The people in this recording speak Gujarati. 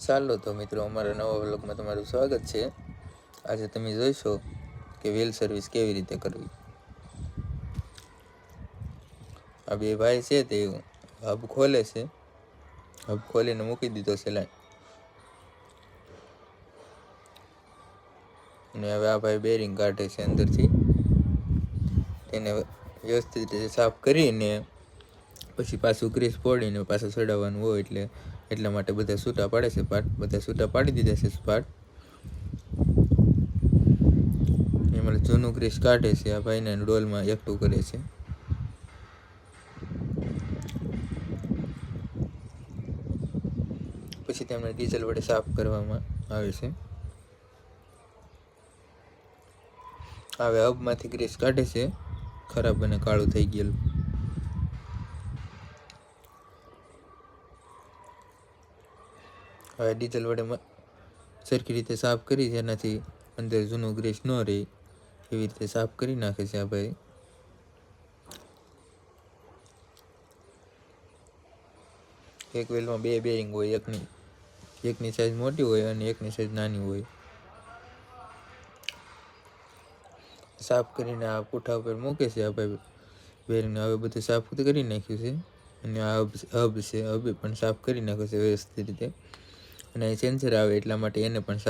ચાલો તો મિત્રો, અમારા નવા વ્લોગમાં તમારું સ્વાગત છે. આજે તમે જોઈશો કે વ્હીલ સર્વિસ કેવી રીતે કરવી. આ બે ભાઈ છે તે હબ ખોલે છે. હબ ખોલીને મૂકી દીધો છે લાઈન. અને હવે આ ભાઈ બેરિંગ કાઢે છે અંદરથી. તેને વ્યવસ્થિત રીતે સાફ કરીને પછી પાછું ગ્રીસ ફોડીને પાછું ચડાવવાનું હોય એટલા માટે બધા છૂટા પાડે છે પાર્ટ. બધા છૂટા પાડી દીધા છે પાર્ટ. એમાં જૂનું ગ્રીસ કાઢે છે આ ભાઈને ડોલમાં એકઠું કરે છે. પછી તેમને ડીઝલ વડે સાફ કરવામાં આવે છે. હવે હબમાંથી ગ્રીસ કાઢે છે, ખરાબ અને કાળું થઈ ગયેલું. હવે ડીઝલ વડે સરખી રીતે સાફ કરી, જેનાથી અંદર જૂનું ગ્રીસ ન રહે એવી રીતે સાફ કરી નાખે છે આ ભાઈ. એક વ્હીલમાં બે બેરિંગ હોય, એકની સાઈઝ મોટી હોય અને એકની સાઈઝ નાની હોય. સાફ કરીને આ પુઠ્ઠા ઉપર મૂકે છે આ ભાઈ બેરિંગને. હવે બધું સાફ કરી નાખ્યું છે. અને આ હબ છે, હબ પણ સાફ કરી નાખ્યો છે વ્યવસ્થિત રીતે. અને અહીં સેન્સર આવે એટલા માટે એને પણ સાફ